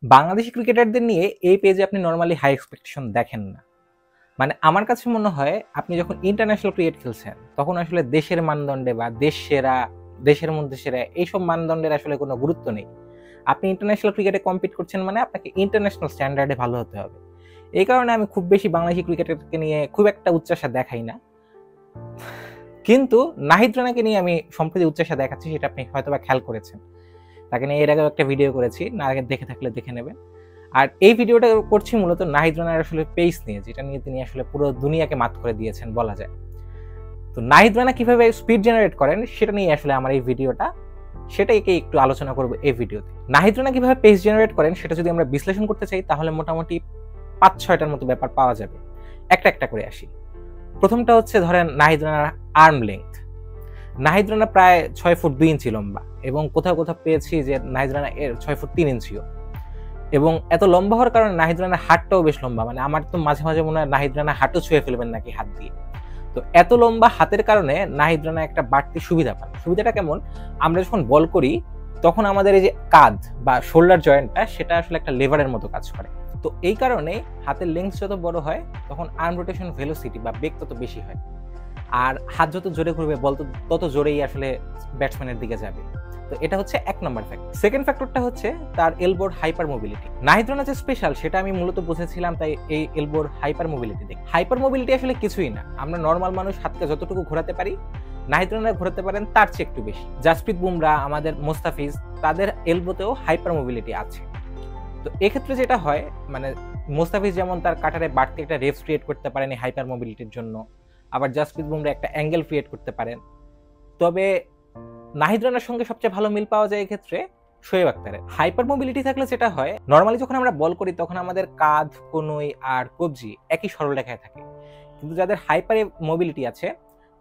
বাংলাদেশি ক্রিকেটারদের নিয়ে এই পেজে আপনি নরমালি হাই এক্সপেকটেশন দেখেন না। মানে আমার কাছে মনে হয় আপনি যখন ইন্টারন্যাশনাল ক্রিকেট খেলছেন তখন আসলে দেশের মানদণ্ডে বা দেশ সেরা, দেশের মধ্যে সেরা এইসব মানদণ্ডের আসলে কোনো গুরুত্ব নেই। আপনি ইন্টারন্যাশনাল ক্রিকেটে কম্পিট করছেন মানে আপনাকে ইন্টারন্যাশনাল স্ট্যান্ডার্ডে ভালো হতে হবে। এই কারণে আমি খুব বেশি বাংলাদেশি ক্রিকেটারকে নিয়ে খুব একটা উচ্চাসা দেখাই না। কিন্তু নাহিদ রানাকে নিয়ে আমি সম্প্রতি উচ্চাসা দেখাচ্ছি, সেটা আপনি হয়তোবা খেয়াল করেছেন। তাকে নিয়ে এর আগেও একটা ভিডিও করেছি, না আগে দেখে থাকলে দেখে নেবেন। আর এই ভিডিওটা করছি মূলত নাহিদ রানার আসলে পেস নিয়ে, যেটা নিয়ে তিনি আসলে পুরো দুনিয়াকে মাত করে দিয়েছেন বলা যায়। তো নাহিদ রানা কিভাবে স্পিড জেনারেট করেন সেটা নিয়ে আসলে আমার এই ভিডিওটা, সেটাকে একটু আলোচনা করবো এই ভিডিওতে। নাহিদ রানা কিভাবে পেস জেনারেট করেন সেটা যদি আমরা বিশ্লেষণ করতে চাই তাহলে মোটামুটি 5-6টার মতো ব্যাপার পাওয়া যাবে। একটা একটা করে আসি। প্রথমটা হচ্ছে ধরেন নাহিদ রানার আর্ম লেংথ। নাহিদ রানা প্রায় 6 ফুট 2 ইঞ্চি লম্বা, এবং কোথাও কোথাও পেয়েছি যে নাহিদ রানা 6 ফুট 3 ইঞ্চিও। এবং এত লম্বা হওয়ার কারণে নাহিদ রানার হাতটাও বেশ লম্বা, মানে আমার তো মাঝে মাঝে মনে হয় নাহিদ রানা হাতও ছুঁয়ে ফেলবেন নাকি হাত দিয়ে। তো এত লম্বা হাতের কারণে নাহিদ রানা একটা বাড়তি সুবিধা পান। সুবিধাটা কেমন? আমরা যখন বল করি তখন আমাদের এই যে কাঁধ বা শোল্ডার জয়েন্টটা, সেটা আসলে একটা লেভারের মতো কাজ করে। তো এই কারণে হাতের লেন্থ যত বড় হয় তখন আর্ম রোটেশন ভেলোসিটি বা বেগ তত বেশি হয়, আর হাত যত জোরে ঘুরবে বল তত জোরেই আসলে ব্যাটসম্যানের দিকে যাবে। তো এটা হচ্ছে 1 নম্বর ফ্যাক্টর। সেকেন্ড ফ্যাক্টরটা হচ্ছে তার এলবোর হাইপার মোবিলিটি। নাহিদ রানা যে স্পেশাল সেটা আমি মূলত বুঝেছিলাম তাই এই এলবোর হাইপার মোবিলিটি দেখি। হাইপার মোবিলিটি আসলে কিছুই না, আমরা নর্মাল মানুষ হাতকে যতটুকু ঘোরাতে পারি নাহিদ রানা ঘোরাতে পারেন তার চেয়ে একটু বেশি। জাসপ্রীত বুমরা, আমাদের মোস্তাফিজ, তাদের এলবোতেও হাইপার মোবিলিটি আছে। তো এক্ষেত্রে যেটা হয়, মানে মোস্তাফিজ যেমন তার কাটারে বাড়তি একটা রেফ ক্রিয়েট করতে পারেন এই হাইপার মোবিলিটির জন্য, আবার জাসপ্রীত বুমরা একটা অ্যাঙ্গেল ক্রিয়েট করতে পারেন। তবে নাহিদ রানার সঙ্গে সবচেয়ে ভালো মিল পাওয়া যায় এই ক্ষেত্রে শোয়েব আখতারের। হাইপার মোবিলিটি থাকলে যেটা হয়, নর্মালি যখন আমরা বল করি তখন আমাদের কাঁধ, কনুই আর কবজি একই সরলরেখায় থাকে। কিন্তু যাদের হাইপার মোবিলিটি আছে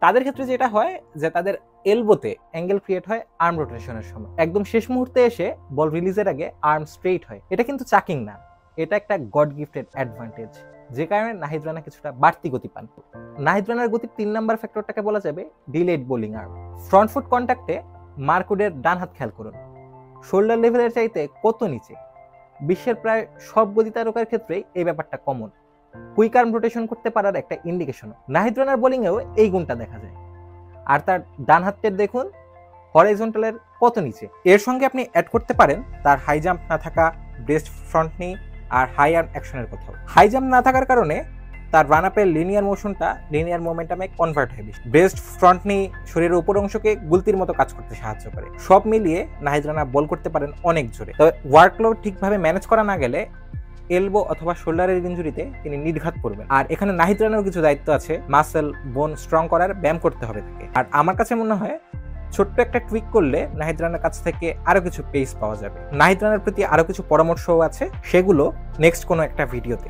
তাদের ক্ষেত্রে যেটা হয় যে তাদের এলবোতে অ্যাঙ্গেল ক্রিয়েট হয় আর্ম রোটেশনের সময়। একদম শেষ মুহূর্তে এসে বল রিলিজের আগে আর্ম স্ট্রেইট হয়। এটা কিন্তু চাকিং না, এটা একটা গড গিফটেড অ্যাডভান্টেজ, যে কারণে নাহিদ রানা কিছুটা বাড়তি গতি পান। নাহিদ রানার গতির 3 নম্বর ফ্যাক্টরটাকে বলা যাবে delayed bowling arm. Front foot কন্ট্যাক্টে মার্কুডের ডান হাত খেয়াল করুন, শোল্ডার লেভেলের চাইতে কত নিচে। বিশ্বের প্রায় সব গতি তারকার ক্ষেত্রেই এই ব্যাপারটা কমন। কুইক আর্ম রোটেশন করতে পারার একটা ইন্ডিকেশন। নাহিদ রানার বোলিংয়েও এই গুণটা দেখা যায়। আর তার ডান হাতের দেখুন হরাইজন্টালের কত নিচে। এর সঙ্গে আপনি অ্যাড করতে পারেন তার হাই জাম্প না থাকা, ব্রেস্ট ফ্রন্ট নি আর হাই আর্ম অ্যাকশনের কথাও। হাই জাম্প না থাকার কারণে তার রান আপের লিনিয়ার মোশনটা লিনিয়ার মোমেন্টামে কনভার্ট হয় বেশি। ব্রেস্ট ফ্রন্ট নি শরীরের উপর অংশকে গুলতির মতো কাজ করতে সাহায্য করে। সব মিলিয়ে নাহিদ রানা বল করতে পারেন অনেক জোরে। তবে ওয়ার্কলোড ঠিকভাবে ম্যানেজ করা না গেলে এলবো অথবা শোল্ডারের ইনজুরিতে তিনি নির্ঘাত করবেন। আর এখানে নাহিদ রানার কিছু দায়িত্ব আছে, মাসেল বোন স্ট্রং করার ব্যায়াম করতে হবে তাকে। আর আমার কাছে মনে হয় ছোট্ট একটা টুইক করলে নাহিদ রানার কাছ থেকে আরো কিছু পেস পাওয়া যাবে। নাহিদ রানার প্রতি আরো কিছু পরামর্শও আছে, সেগুলো নেক্সট কোনো একটা ভিডিওতে।